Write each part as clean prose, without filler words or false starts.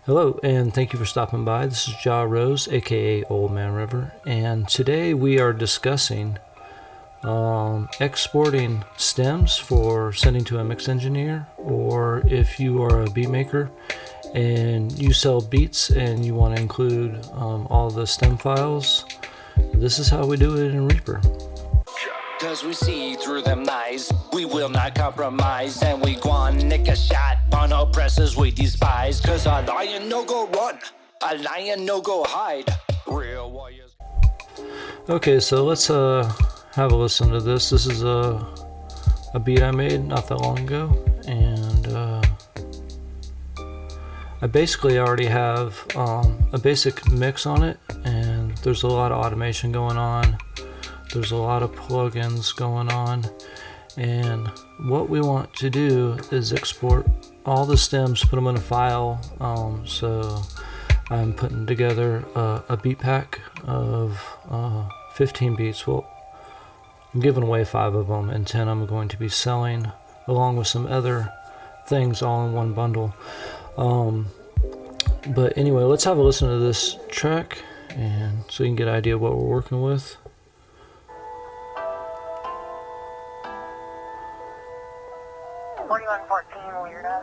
Hello, and thank you for stopping by. This is Ja Rose, aka Old Man River, and today we are discussing exporting stems for sending to a mix engineer, or if you are a beat maker and you sell beats and you want to include all the stem files. This is how we do it in Reaper. Cause we see through them eyes, we will not compromise, and we gwan nick a shot on oppressors we despise. Cause a lion no go run, a lion no go hide. Real warriors. Okay, so let's have a listen to this. This is a beat I made not that long ago, and I basically already have a basic mix on it, and there's a lot of automation going on. There's a lot of plugins going on, and what we want to do is export all the stems, put them in a file. So I'm putting together a beat pack of 15 beats. Well, I'm giving away 5 of them, and 10 I'm going to be selling along with some other things all in one bundle. But anyway, let's have a listen to this track, and so you can get an idea of what we're working with. 4114 weirdo.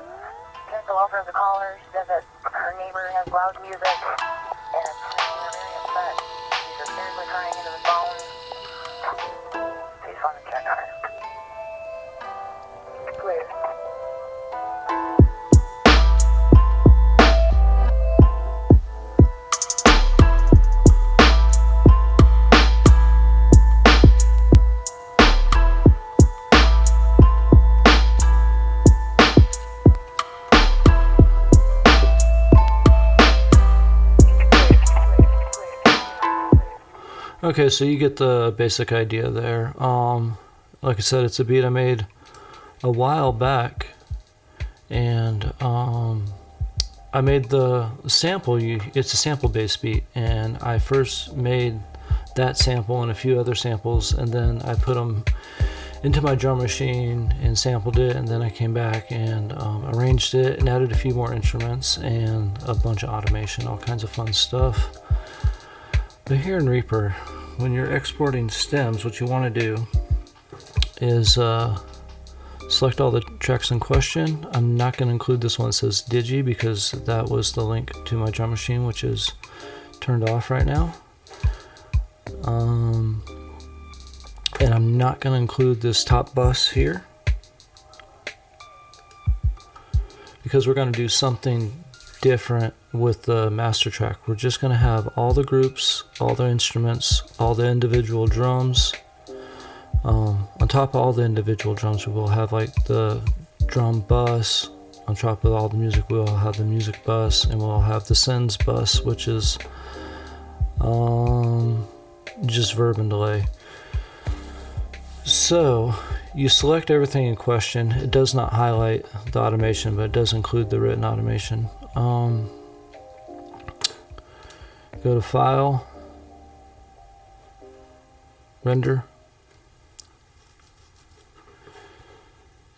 Check the welfare of the caller. She says that her neighbor has loud music and it's making her very upset. She's hysterically crying into the phone. Please phone and check on her. Please. Okay, so you get the basic idea there. Like I said, it's a beat I made a while back, and I made the sample. It's a sample-based beat, and I first made that sample and a few other samples, and then I put them into my drum machine and sampled it, and then I came back and arranged it and added a few more instruments and a bunch of automation, all kinds of fun stuff. But here in Reaper, when you're exporting stems, what you want to do is select all the tracks in question. I'm not going to include this one that says Digi because that was the link to my drum machine, which is turned off right now. And I'm not going to include this top bus here because we're going to do something different with the master track. We're just going to have all the groups, all the instruments, all the individual drums. On top of all the individual drums, we will have like the drum bus. On top of all the music, we will have the music bus, and we'll have the sends bus, which is just verb and delay. So you select everything in question. It does not highlight the automation, but it does include the written automation. Go to File, Render.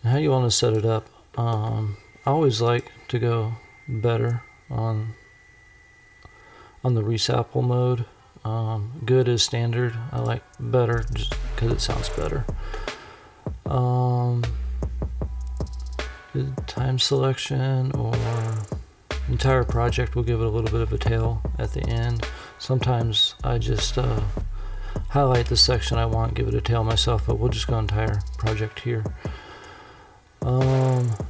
And how you want to set it up. I always like to go better on the resample mode. Good is standard. I like better just because it sounds better. Time selection or entire project will give it a little bit of a tail at the end. Sometimes I just highlight the section I want, give it a tail myself, but we'll just go entire project here.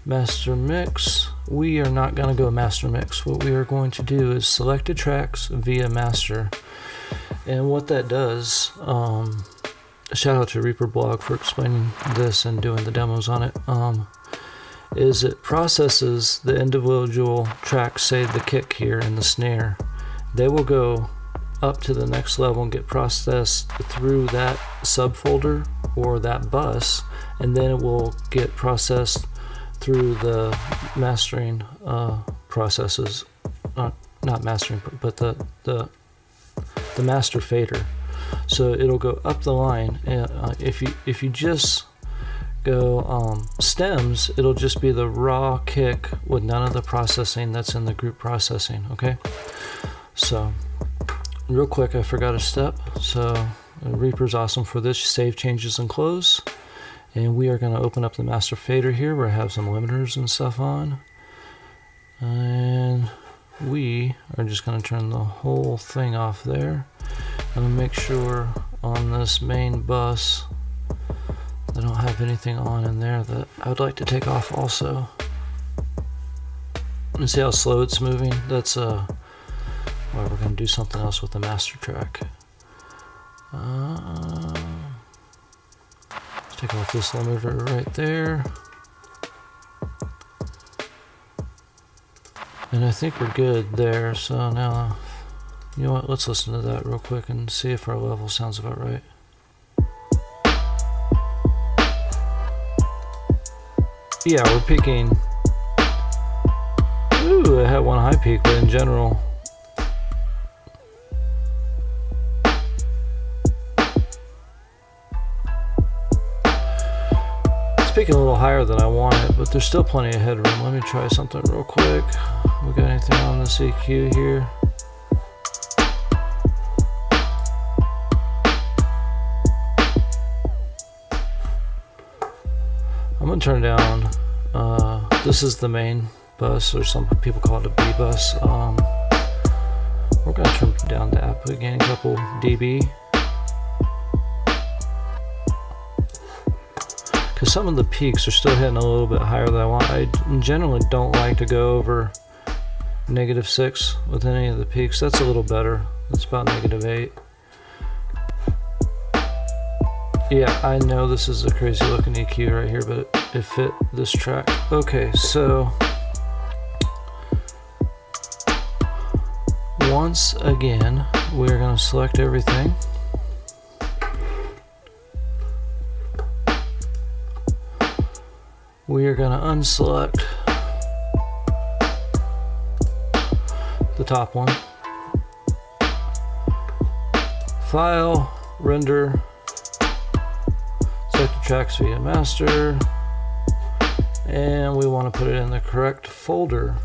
Master mix. We are not going to go master mix. What we are going to do is select the tracks via master, and what that does, shout out to Reaper blog for explaining this and doing the demos on it, is it processes the individual tracks, say the kick here and the snare. They will go up to the next level and get processed through that subfolder or that bus, and then it will get processed through the mastering processes. Not mastering, but the master fader. So it'll go up the line. If you just go stems, it'll just be the raw kick with none of the processing that's in the group processing. Okay, so real quick, I forgot a step. So Reaper's awesome for this. Save changes and close. And we are going to open up the master fader here where I have some limiters and stuff on. And we are just going to turn the whole thing off there. I'm going to make sure on this main bus I don't have anything on in there that I would like to take off also. And see how slow it's moving? That's well, we're going to do something else with the master track. Let's take off this limiter right there. And I think we're good there. So now, you know what? Let's listen to that real quick and see if our level sounds about right. Yeah, we're peaking. Ooh, I had one high peak, but in general, it's peaking a little higher than I want it, but there's still plenty of headroom. Let me try something real quick. We got anything on this EQ here? I'm gonna turn down, this is the main bus, or some people call it a B bus. We're gonna turn down the output gain a couple dB. Because some of the peaks are still hitting a little bit higher than I want. I generally don't like to go over -6 with any of the peaks. That's a little better. That's about -8. Yeah, I know this is a crazy looking EQ right here, but it fit this track. Okay, so once again, we're going to select everything. We are going to unselect the top one. File, render, select the tracks via master, and we want to put it in the correct folder.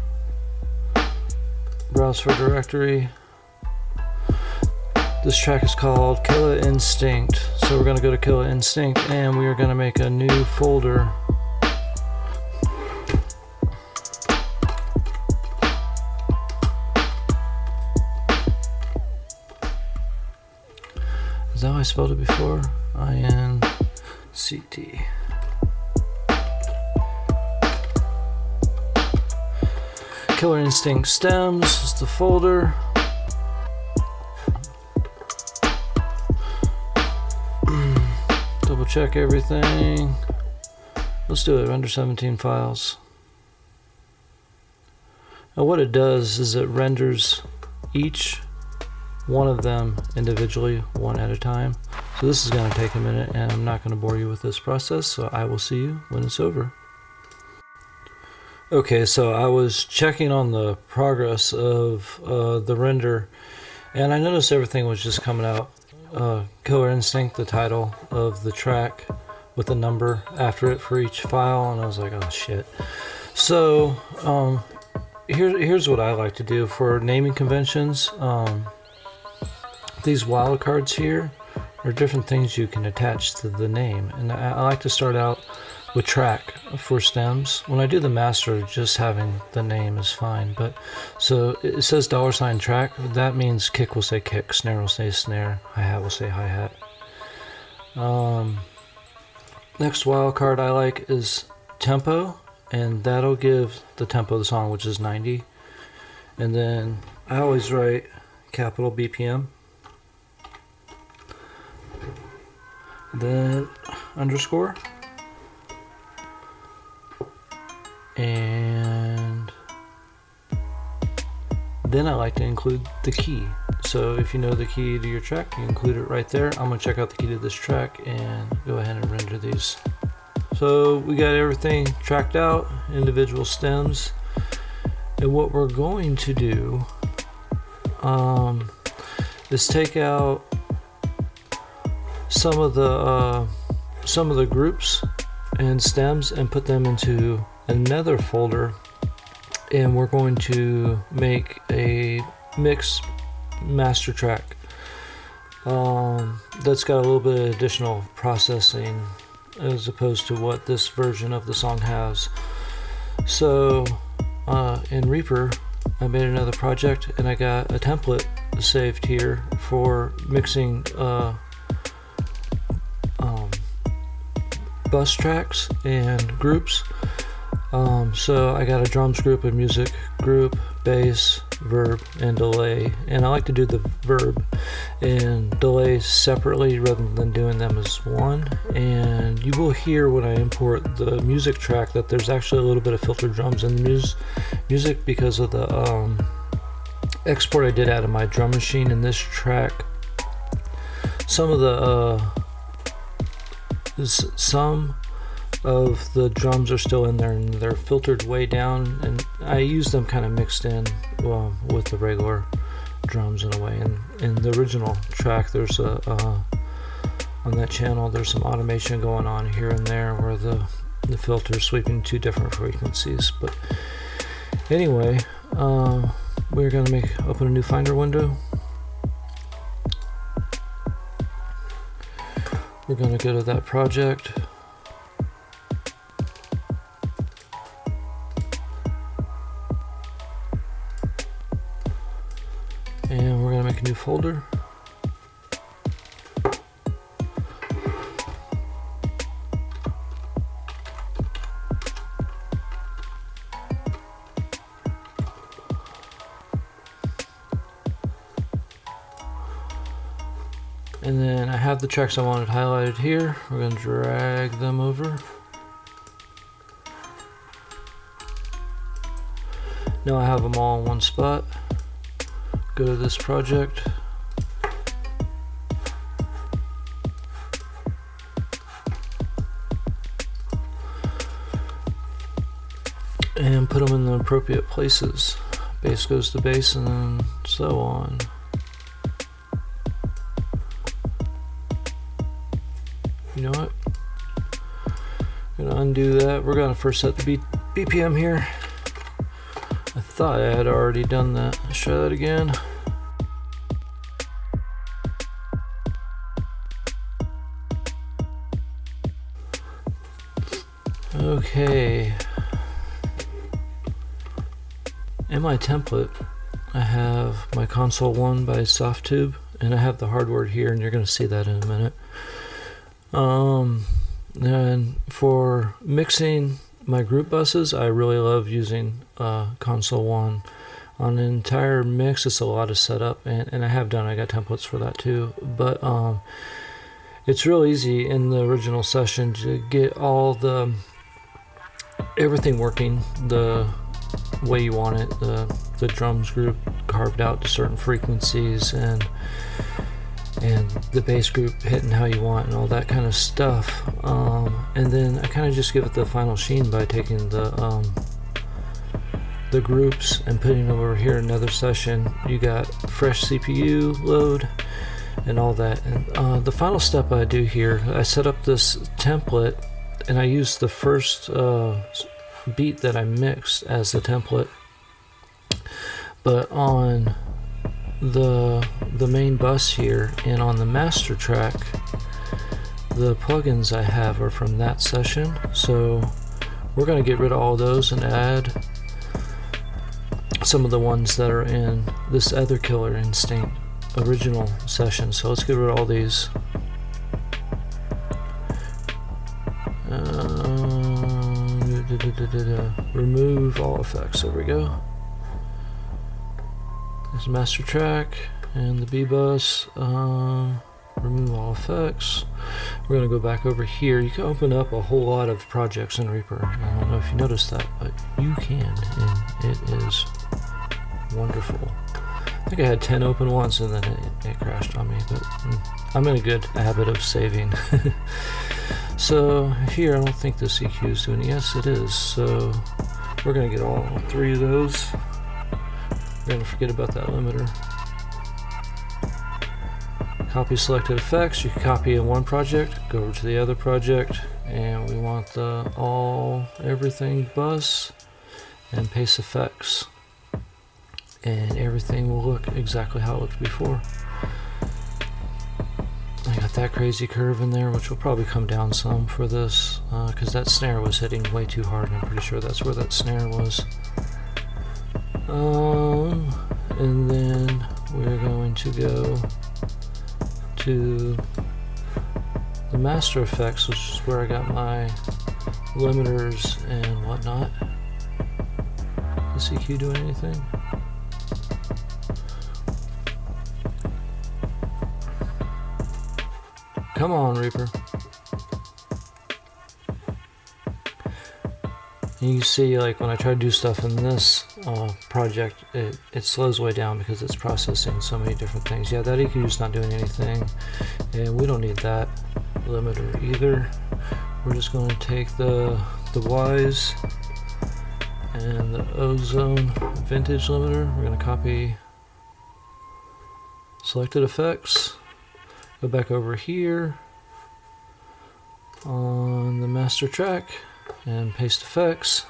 Browse for directory. This track is called Killer Instinct, so we're going to go to Killer Instinct and we are going to make a new folder. Is that how I spelled it before? INCT. Killer Instinct Stems is the folder. Double check everything. Let's do it. Render 17 files. Now what it does is it renders each one of them individually, one at a time. So this is going to take a minute, and I'm not going to bore you with this process, so I will see you when it's over. Okay, so I was checking on the progress of the render, and I noticed everything was just coming out. Killer Instinct, the title of the track, with a number after it for each file, and I was like, oh shit. So here's what I like to do for naming conventions. These wildcards here are different things you can attach to the name, and I like to start out with track for stems. When I do the master, just having the name is fine. But so it says $track. That means kick will say kick, snare will say snare, hi-hat will say hi-hat. Next wildcard I like is tempo, and that'll give the tempo of the song, which is 90. And then I always write capital BPM. Then underscore, and then I like to include the key. So if you know the key to your track, you include it right there. I'm going to check out the key to this track and go ahead and render these. So we got everything tracked out, individual stems, and what we're going to do is take out some of the groups and stems and put them into another folder, and we're going to make a mix master track that's got a little bit of additional processing as opposed to what this version of the song has. So in Reaper, I made another project and I got a template saved here for mixing bus tracks and groups. So I got a drums group, a music group, bass, verb, and delay. And I like to do the verb and delay separately rather than doing them as one. And you will hear when I import the music track that there's actually a little bit of filtered drums in the music because of the export I did out of my drum machine in this track. Some of the drums are still in there and they're filtered way down, and I use them kind of mixed in with the regular drums in a way. And in the original track, there's on that channel there's some automation going on here and there where the filter's sweeping two different frequencies. But anyway, we're going to open a new Finder window. We're going to go to that project. And we're going to make a new folder. And then I have the tracks I wanted highlighted here. We're going to drag them over. Now I have them all in one spot. Go to this project. And put them in the appropriate places. Bass goes to bass and then so on. You know what? I'm gonna undo that. We're gonna first set the BPM here. I thought I had already done that. Let's try that again. Okay. In my template, I have my console1 by Softube, and I have the hardware here, and you're going to see that in a minute. And for mixing my group buses, I really love using console1. On an entire mix, it's a lot of setup, and I got templates for that too. But it's real easy in the original session to get everything working the way you want it. The drums group carved out to certain frequencies, and the bass group hitting how you want and all that kind of stuff. And then I kind of just give it the final sheen by taking the groups and putting them over here in another session. You got fresh CPU load and all that. And the final step I do here, I set up this template and I use the first beat that I mixed as the template. But on the main bus here and on the master track, the plugins I have are from that session. So we're going to get rid of all those and add some of the ones that are in this other Killer Instinct original session. So let's get rid of all these. Remove all effects. There we go. There's master track and the B bus. Remove all effects. We're going to go back over here. You can open up a whole lot of projects in Reaper. I don't know if you noticed that, but you can, and it is wonderful. I think I had 10 open once and then it crashed on me, but I'm in a good habit of saving. So here, I don't think this EQ is doing it. Yes, it is. So we're going to get all 3 of those. We're going to forget about that limiter. Copy selected effects. You can copy in one project, go over to the other project, and we want the everything bus and paste effects, and everything will look exactly how it looked before. I got that crazy curve in there, which will probably come down some for this, because that snare was hitting way too hard, and I'm pretty sure that's where that snare was. And then we're going to go to the master effects, which is where I got my limiters and whatnot. Is EQ doing anything? Come on, Reaper. And you see, like, when I try to do stuff in this project, it slows way down because it's processing so many different things. Yeah, that EQ is not doing anything, and we don't need that limiter either. We're just going to take the Wise and the Ozone Vintage limiter. We're going to copy selected effects. Go back over here on the master track and paste effects.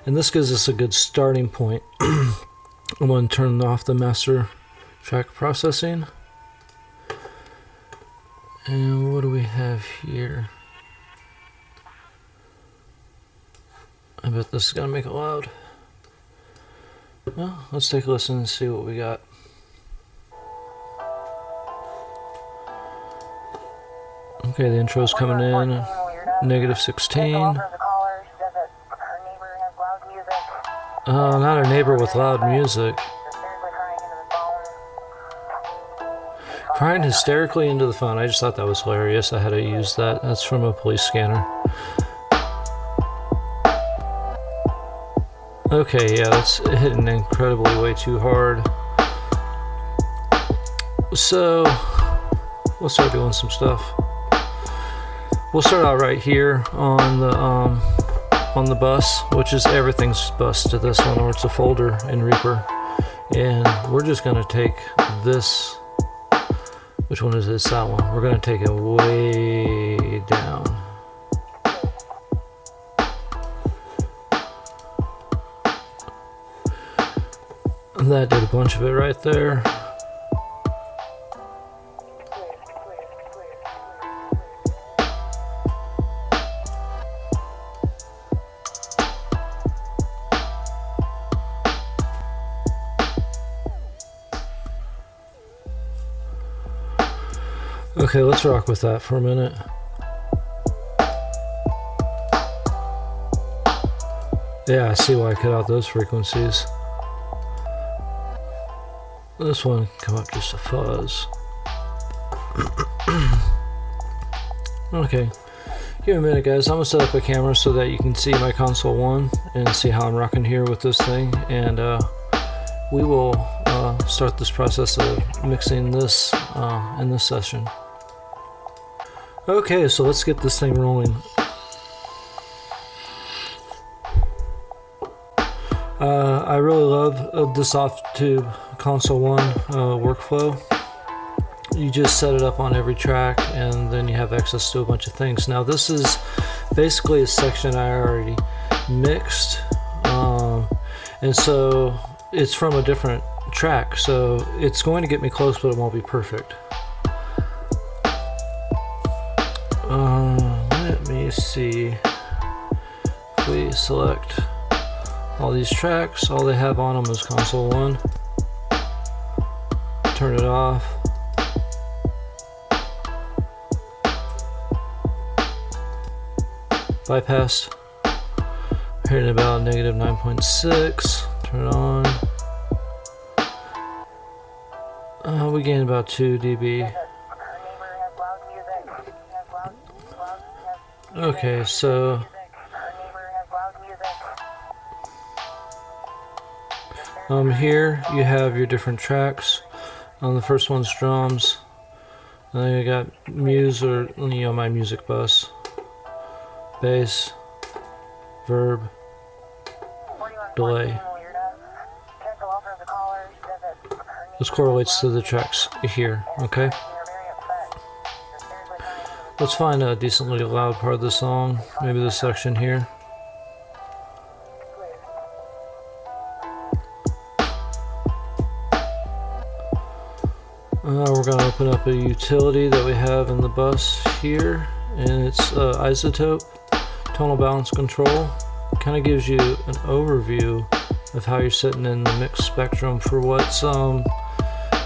And this gives us a good starting point. I'm going to turn off the master track processing. And what do we have here? I bet this is going to make it loud. Well, let's take a listen and see what we got. Okay, the intro's coming in, -16. Not a neighbor with loud music. Crying hysterically into the phone. I just thought that was hilarious. I had to use that. That's from a police scanner. Okay, yeah, that's hitting incredibly way too hard. So, we'll start doing some stuff. We'll start out right here on the bus, which is everything's bus to this one, or it's a folder in Reaper. And we're just going to take this. Which one is this? That one. We're going to take it way down. And that did a bunch of it right there. Okay, let's rock with that for a minute. Yeah, I see why I cut out those frequencies. This one can come up just a fuzz. Okay, give me a minute, guys. I'm gonna set up a camera so that you can see my console 1 and see how I'm rocking here with this thing, and we will start this process of mixing this in this session. Okay, so let's get this thing rolling. I really love the Softube Consol 1 workflow. You just set it up on every track and then you have access to a bunch of things. Now this is basically a section I already mixed, and so it's from a different track, so it's going to get me close, but it won't be perfect. Let me see. If we select all these tracks, all they have on them is console 1. Turn it off. Bypass. Hitting about -9.6. Turn it on. We gain about 2 dB. Okay, so here you have your different tracks. The first one's drums, and then you got my music bus, bass, verb, delay. This correlates to the tracks here, okay? Let's find a decently loud part of the song. Maybe this section here. We're going to open up a utility that we have in the bus here, and it's Isotope Tonal Balance Control. Kind of gives you an overview of how you're sitting in the mix spectrum for what's kind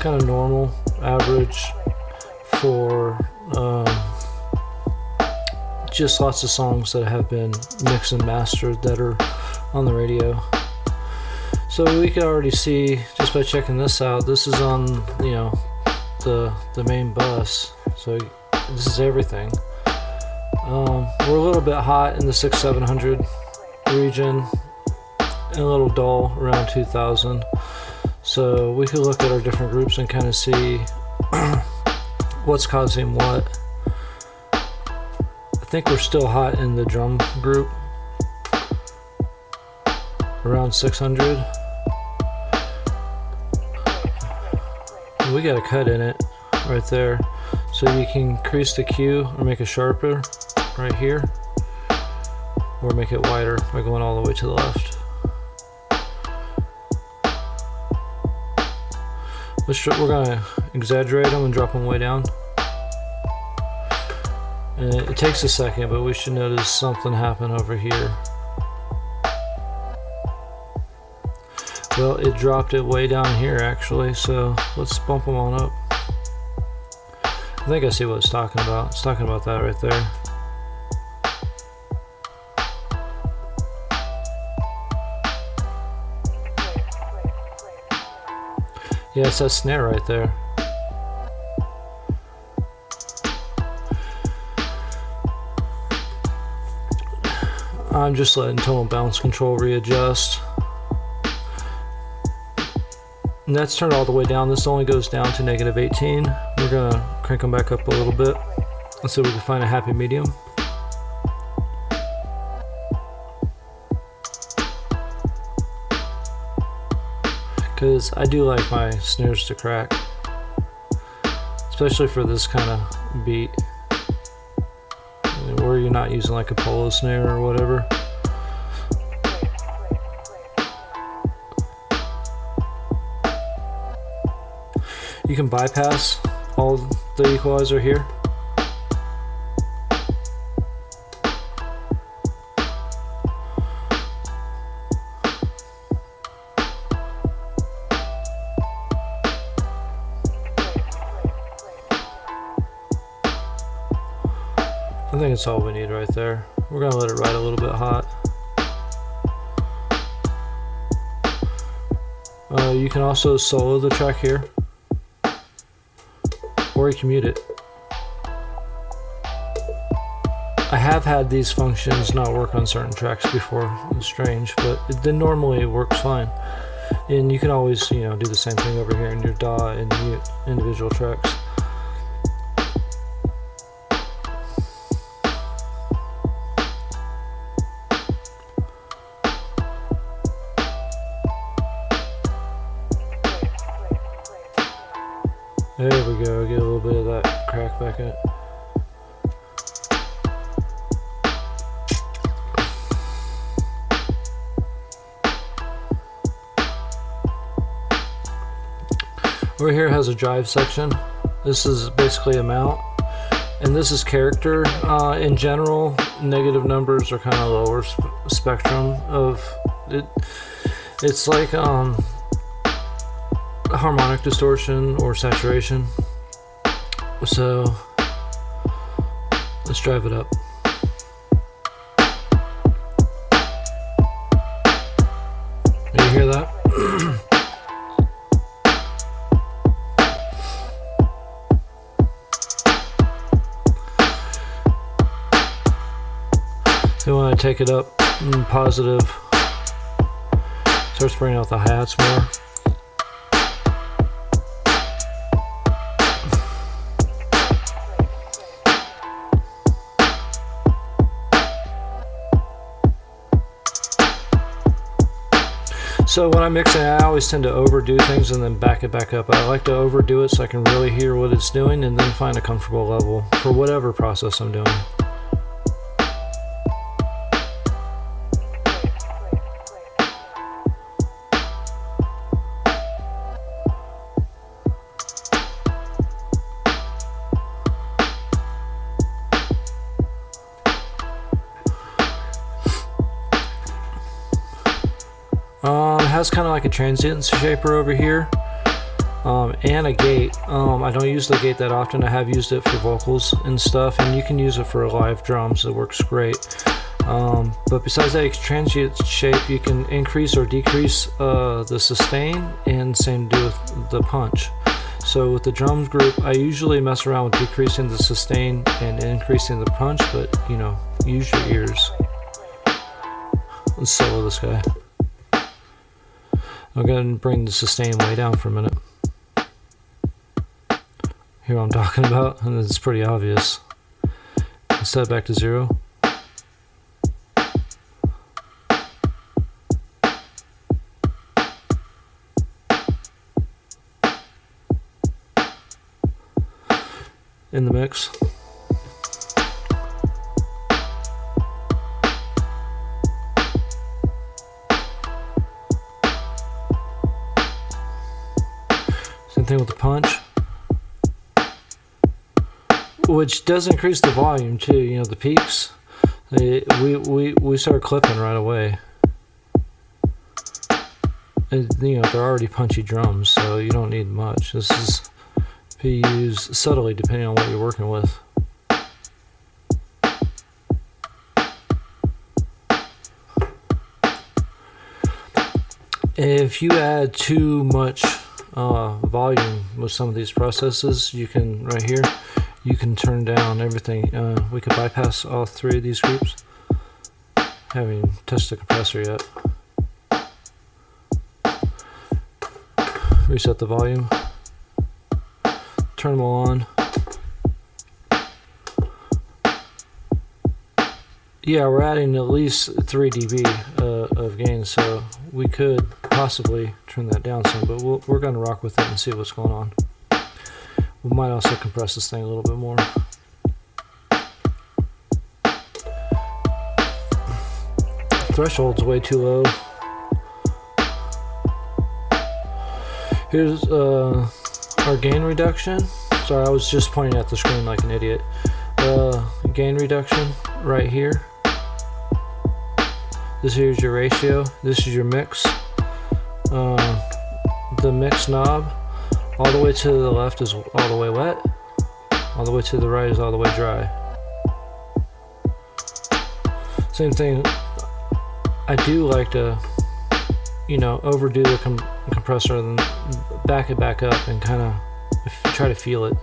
of normal, average for just lots of songs that have been mixed and mastered that are on the radio. So we can already see just by checking this out, this is on, you know, the main bus, so this is everything. We're a little bit hot in the 6-700 region and a little dull around 2000, so we could look at our different groups and kind of see what's causing what. I think we're still hot in the drum group around 600. We got a cut in it right there, so you can increase the Q or make it sharper right here, or make it wider by going all the way to the left. We're gonna exaggerate them and drop them way down, and it takes a second, but we should notice something happen over here. Well, it dropped it way down here actually, so let's bump them on up. I think I see what it's talking about. It's talking about that right there. Yeah, it's that snare right there. I'm just letting tonal balance control readjust. And that's turned all the way down. This only goes down to -18. We're gonna crank them back up a little bit so we can find a happy medium. Because I do like my snares to crack, especially for this kind of beat where you're not using like a polo snare or whatever. You can bypass all the equalizer here. I think it's all we need right there. We're gonna let it ride a little bit hot. You can also solo the track here, or you can mute it. I have had these functions not work on certain tracks before. It's strange, but then normally it works fine. And you can always, you know, do the same thing over here in your DAW and mute individual tracks. There we go, get a little bit of that crack back in it. Over here has a drive section. This is basically a mount, and this is character. In general, negative numbers are kind of lower spectrum of it. It's like harmonic distortion or saturation. So let's drive it up. You hear that? So when I take it up positive, starts bringing out the hi-hats more. So when I'm mixing, I always tend to overdo things and then back it back up. I like to overdo it so I can really hear what it's doing and then find a comfortable level for whatever process I'm doing. It has kind of like a transient shaper over here, and a gate. I don't use the gate that often. I have used it for vocals and stuff, and you can use it for live drums. It works great. But besides that transient shape, you can increase or decrease the sustain, and same do with the punch. So with the drums group, I usually mess around with decreasing the sustain and increasing the punch, but you know, use your ears. Let's solo this guy. I'm going to bring the sustain way down for a minute. Hear what I'm talking about? And it's pretty obvious. Set it back to 0. In the mix. Same thing with the punch, which does increase the volume too. You know, the peaks, we start clipping right away, and you know they're already punchy drums, so you don't need much. This is be used subtly depending on what you're working with. If you add too much volume with some of these processes, you can, right here, you can turn down everything. We could bypass all 3 of these groups. Haven't touched the compressor yet. Reset the volume. Turn them all on. Yeah, we're adding at least 3 dB of gain, so we could possibly turn that down some, but we're going to rock with it and see what's going on. We might also compress this thing a little bit more. Threshold's way too low. Here's our gain reduction. Sorry, I was just pointing at the screen like an idiot. Gain reduction right here. This here's your ratio. This is your mix. The mix knob, all the way to the left is all the way wet. All the way to the right is all the way dry. Same thing. I do like to, you know, overdo the compressor and then back it back up and kind of try to feel it.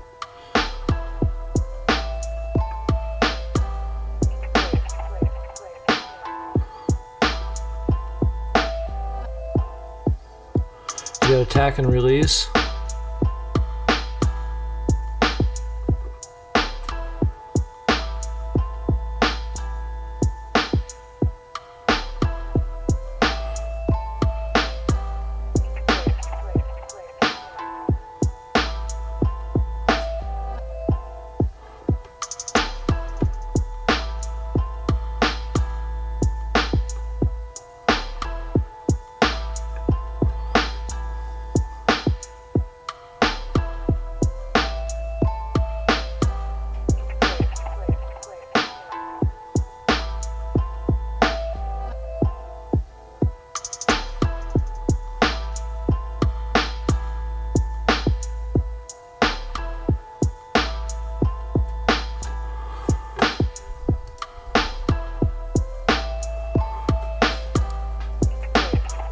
You got attack and release.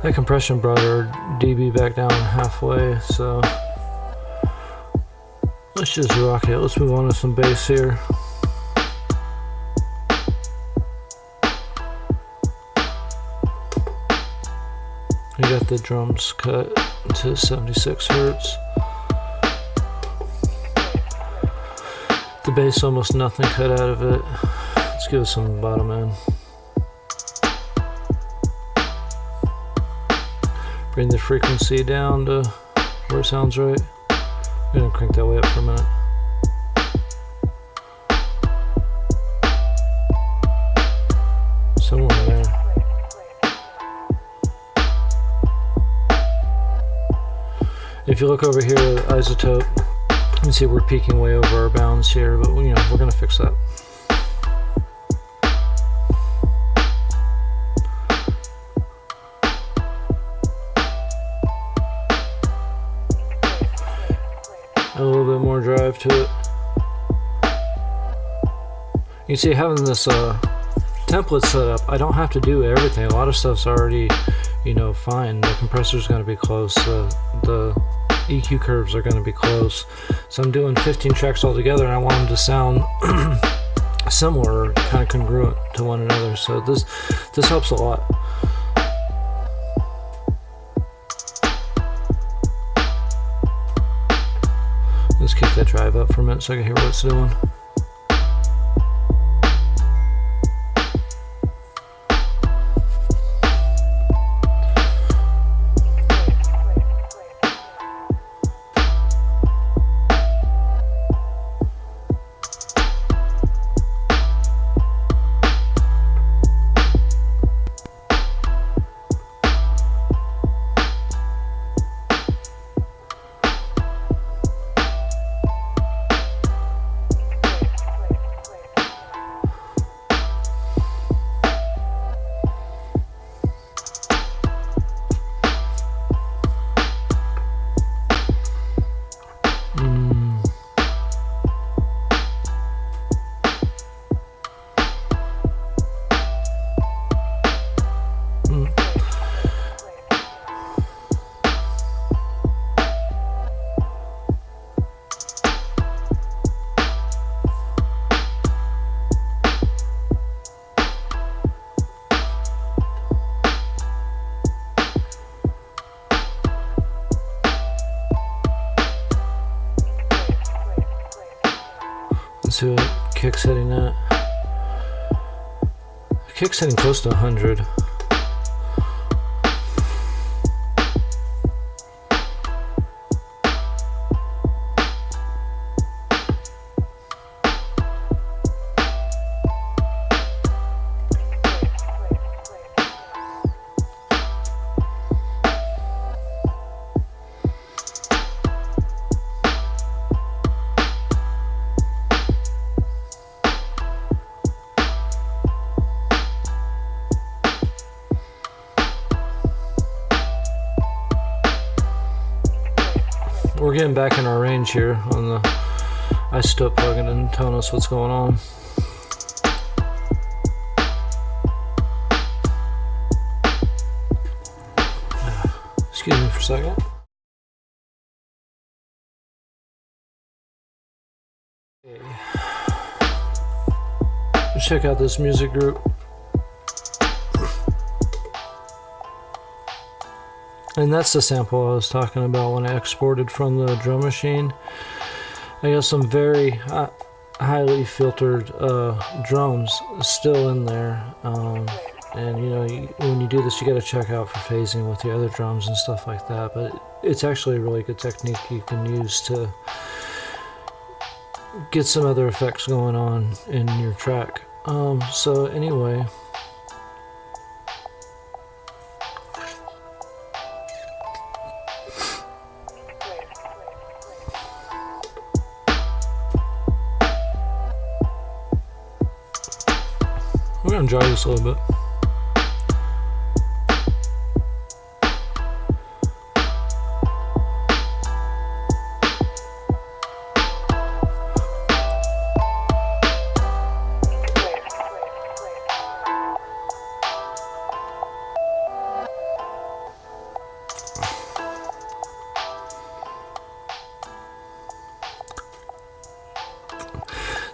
That compression brought our dB back down halfway, so let's just rock it. Let's move on to some bass here. We got the drums cut to 76 Hertz. The bass almost nothing cut out of it. Let's give it some bottom end. Bring the frequency down to where it sounds right. I'm gonna crank that way up for a minute. Somewhere there. If you look over here at isotope, you can see we're peaking way over our bounds here, but you know, we're gonna fix that. A little bit more drive to it. You can see having this template set up, I don't have to do everything. A lot of stuff's already, you know, fine. The compressor's going to be close. The EQ curves are going to be close. So I'm doing 15 tracks all together, and I want them to sound similar, kind of congruent to one another. So this helps a lot. Let's kick that drive up for a minute so I can hear what it's doing. Let's see what kick's hitting at. Kick's hitting close to 100. We're getting back in our range here on the isotope plugin and telling us what's going on. Excuse me for a second. Okay. Let's check out this music group. And that's the sample I was talking about when I exported from the drum machine. I got some very highly filtered drums still in there. And you know, when you do this, you got to check out for phasing with the other drums and stuff like that. But it's actually a really good technique you can use to get some other effects going on in your track. So anyway. We're going to dry this a little bit.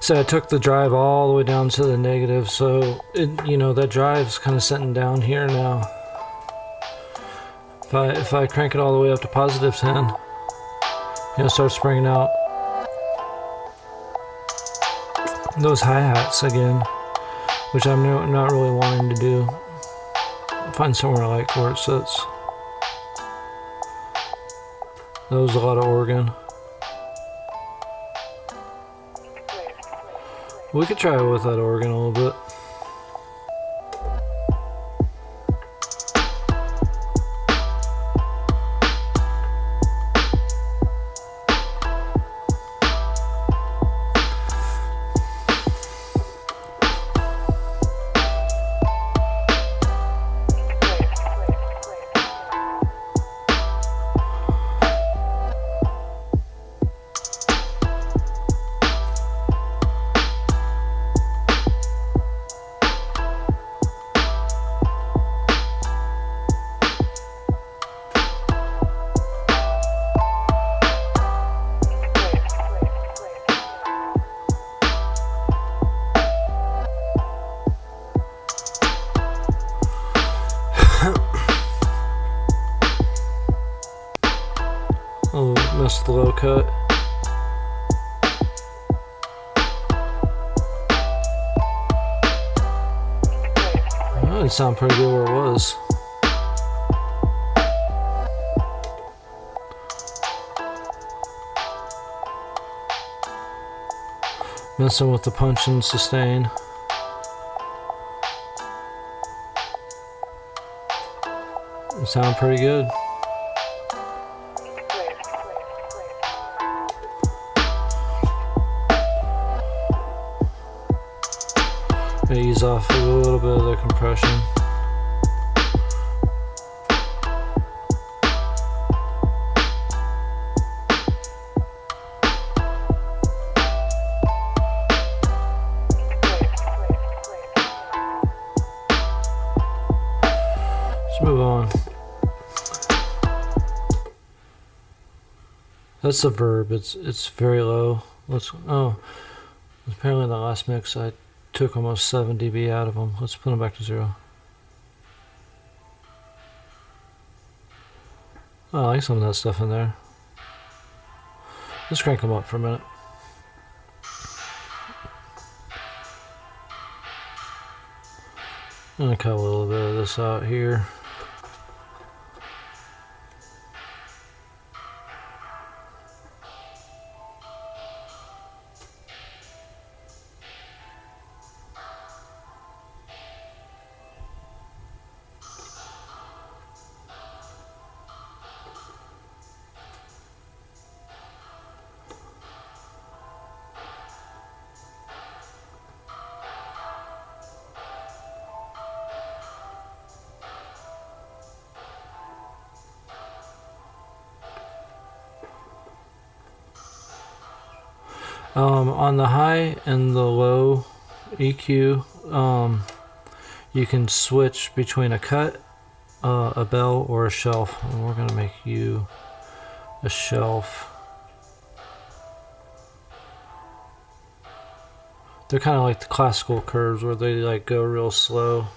So I took the drive all the way down to the negative, so you know, that drive's kind of sitting down here now. If I crank it all the way up to positive 10, you know, start springing out those hi-hats again, which I'm not really wanting to do. Find somewhere like where it sits. That was a lot of organ. We could try it with that organ a little bit. Oh, missed the low cut. Oh, it sounded pretty good where it was. Messing with the punch and sustain. It sounded pretty good. Ease off a little bit of the compression. Let's move on. That's the verb. It's very low. Oh, apparently in the last mix I took almost 7 dB out of them. Let's put them back to 0. Oh, I like some of that stuff in there. Let's crank them up for a minute. I'm gonna cut a little bit of this out here. On the high and the low EQ, you can switch between a cut, a bell, or a shelf. And we're going to make you a shelf. They're kind of like the classical curves where they like go real slow.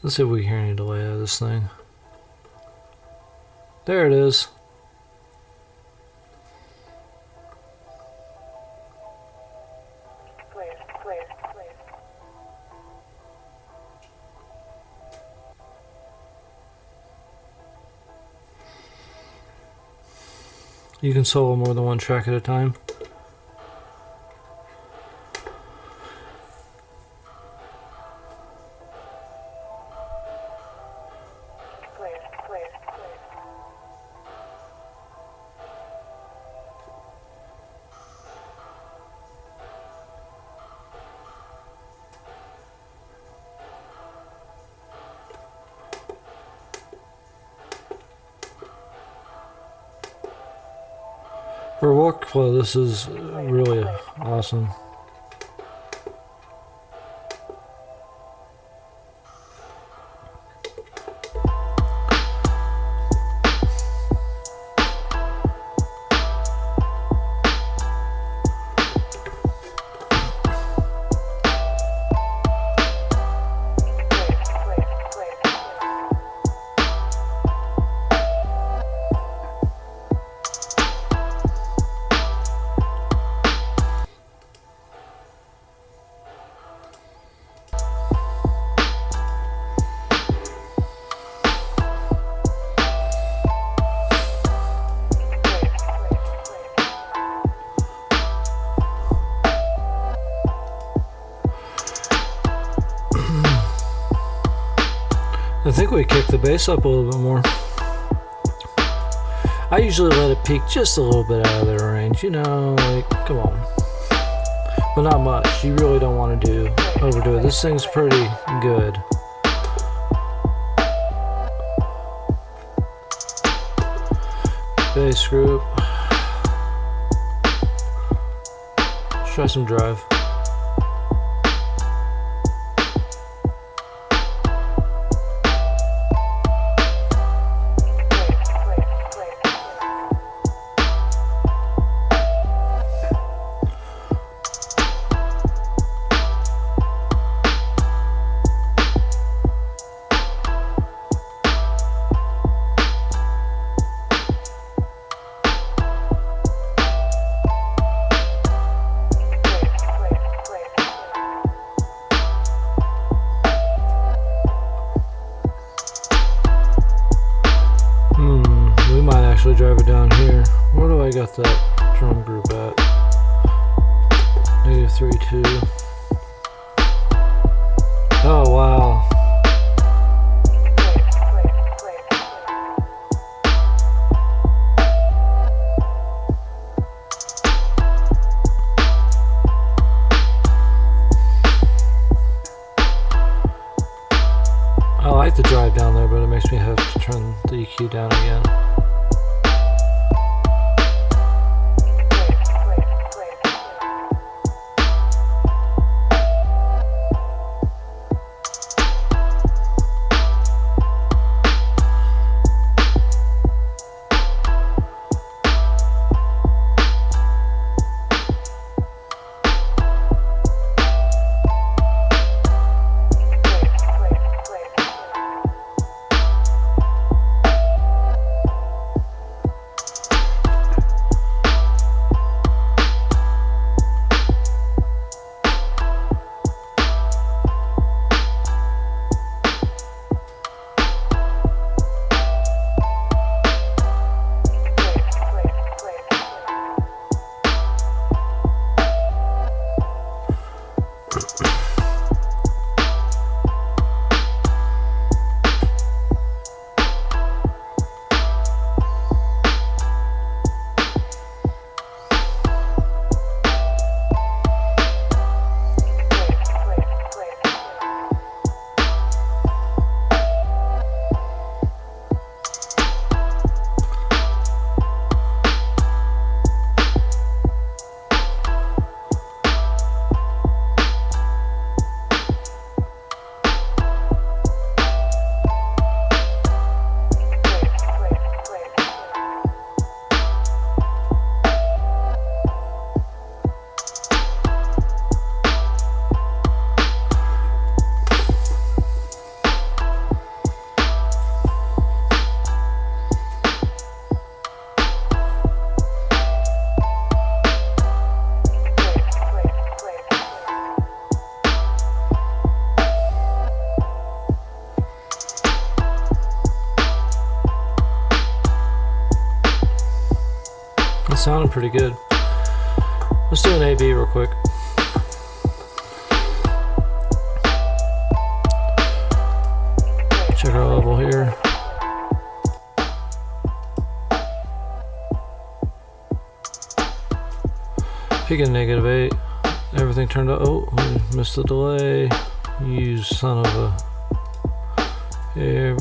Let's see if we can hear any delay out of this thing. There it is. You can solo more than one track at a time. For workflow, this is really awesome. I think we kicked the bass up a little bit more. I usually let it peak just a little bit out of the range, you know, like, come on. But not much. You really don't want to overdo it. This thing's pretty good. Bass group. Let's try some drive. Drive it down here. Where do I got that drum group at? -3.2. Oh wow. I like the drive down there, but it makes me have to turn the EQ down again. Sounded pretty good. Let's do an A/B real quick. Check our level here. Peaking -8. Everything turned out. Oh, we missed the delay. You son of a. Here.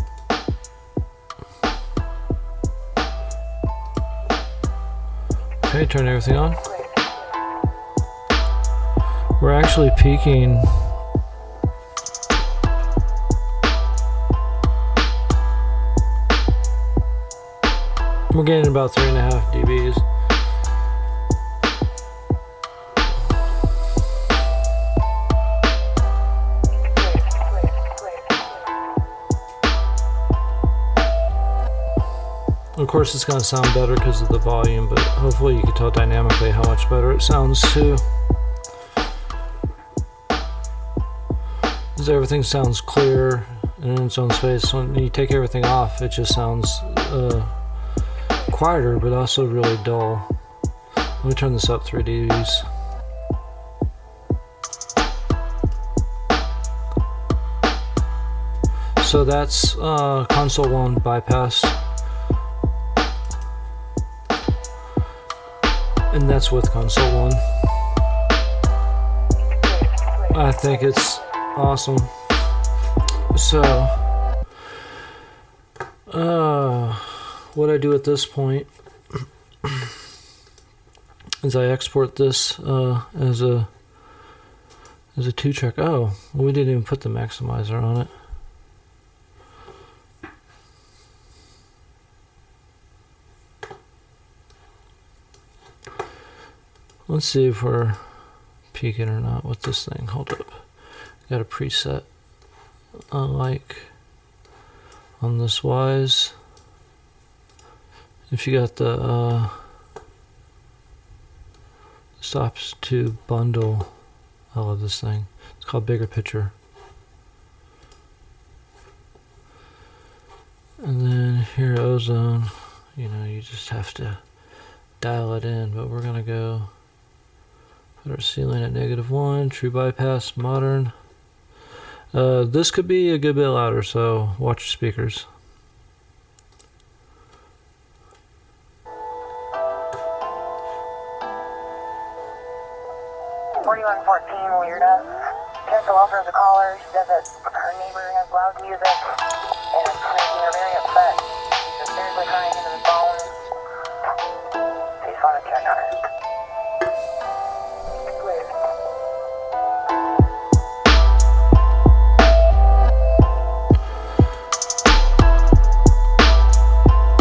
Okay, turn everything on. We're actually peaking. We're getting about 3.5 dBs. Of course, it's going to sound better because of the volume, but hopefully you can tell dynamically how much better it sounds too. Because everything sounds clear and in its own space. When you take everything off, it just sounds quieter, but also really dull. Let me turn this up 3 dBs. So that's console 1 bypass. And that's with console 1. I think it's awesome. So, what I do at this point is I export this as a 2-track. Oh, we didn't even put the maximizer on it. Let's see if we're peaking or not with this thing. Hold up. Got a preset like on this wise. If you got the Softube bundle, I love this thing. It's called Bigger Picture. And then here, ozone. You know, you just have to dial it in, but we're gonna go. Put our ceiling at -1, true bypass, modern. This could be a good bit louder, so watch your speakers. Weirdo. Cancel all of the callers. Says that her neighbor has loud music and it's making her very upset. She's seriously crying into the phone. Please want to check on her.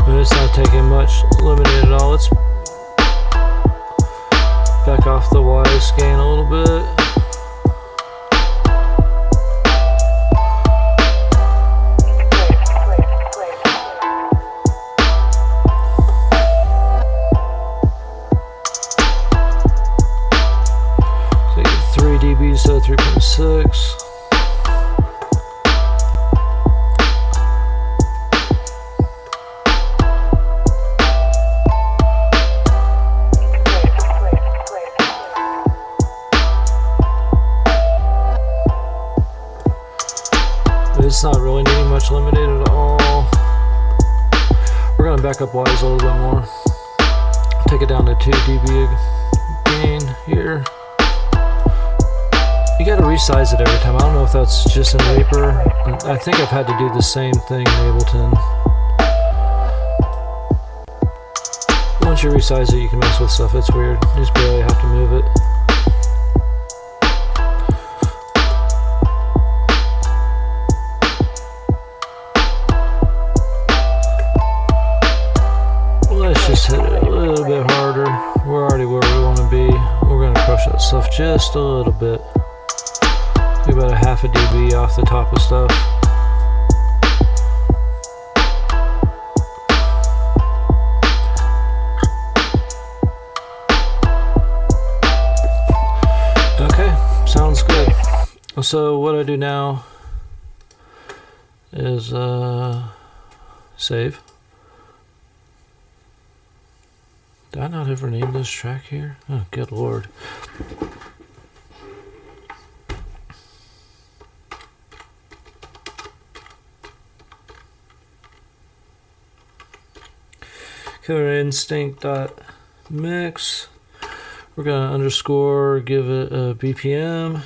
But it's not taking much, limited at all. Let's back off the wise gain a little bit. So you get 3 dB, so 3.6. It's not really needing much limited at all. We're going to back up wise a little bit more. Take it down to 2 dB gain here. You got to resize it every time. I don't know if that's just in Reaper. I think I've had to do the same thing in Ableton. Once you resize it, you can mess with stuff. It's weird. You just barely have to move it. Just hit it a little bit harder. We're already where we want to be. We're going to crush that stuff just a little bit. Take about 0.5 dB off the top of stuff. Okay, sounds good. So what I do now is save. Did I not ever name this track here? Oh, good lord. Killer instinct.mix. We're going to underscore, give it a BPM.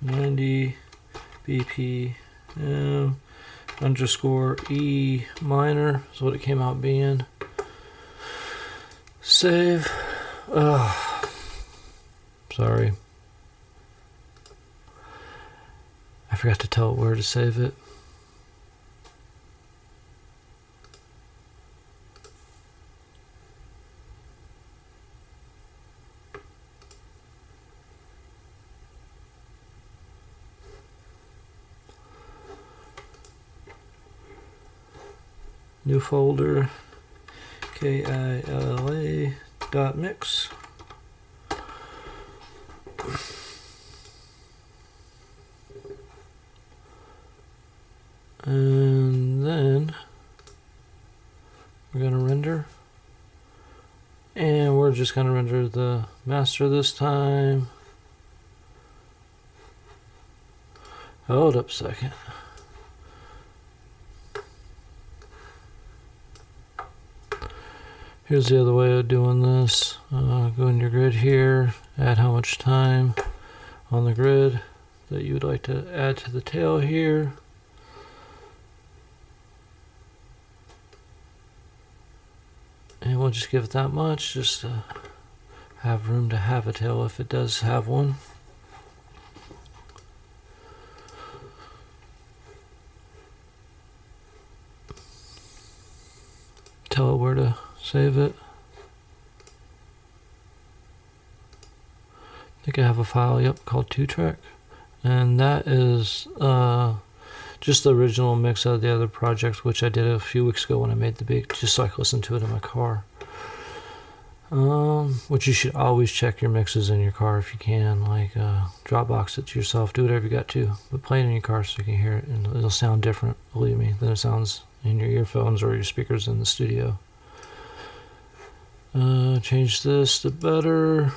90 BPM. Underscore E minor is what it came out being. Save. Sorry. I forgot to tell it where to save it. New folder, KILA.mix. And then we're going to render. And we're just going to render the master this time. Hold up a second. Here's the other way of doing this. Go in your grid here, add how much time on the grid that you would like to add to the tail here. And we'll just give it that much, just to have room to have a tail if it does have one. Tell it where to save it. I think I have a file, yep, called 2track. And that is just the original mix of the other project, which I did a few weeks ago when I made the big, just so I could listen to it in my car. Which you should always check your mixes in your car if you can, like Dropbox it to yourself, do whatever you got to, but play it in your car so you can hear it, and it'll sound different, believe me, than it sounds in your earphones or your speakers in the studio. Change this to better.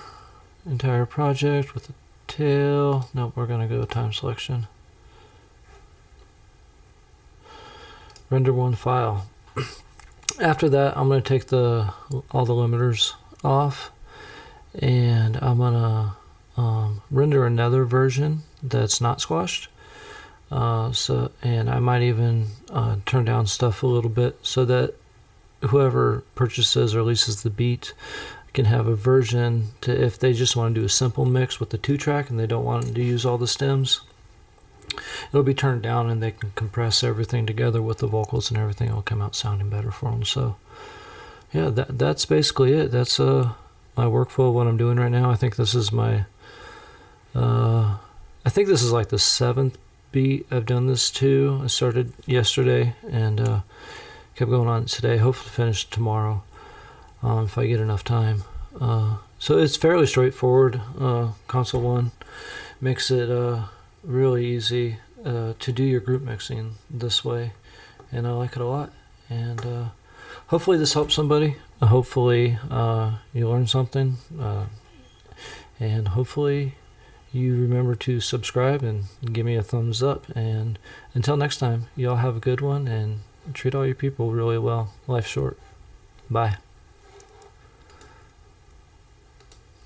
Entire project with the tail. Nope, we're going to go time selection. Render one file. After that, I'm going to take all the limiters off, and I'm going to render another version that's not squashed. And I might even turn down stuff a little bit so that whoever purchases or leases the beat can have a version to, if they just want to do a simple mix with the 2-track and they don't want to use all the stems, it'll be turned down and they can compress everything together with the vocals and everything. It'll come out sounding better for them. So yeah, that's basically it. That's my workflow of what I'm doing right now. I think this is my I think this is like the 7th beat I've done this to. I started yesterday and kept going on today. Hopefully finish tomorrow if I get enough time. So it's fairly straightforward. Console1 makes it really easy to do your group mixing this way, and I like it a lot. And hopefully this helps somebody. Hopefully you learn something, and hopefully you remember to subscribe and give me a thumbs up. And until next time, y'all have a good one and treat all your people really well. Life's short. Bye.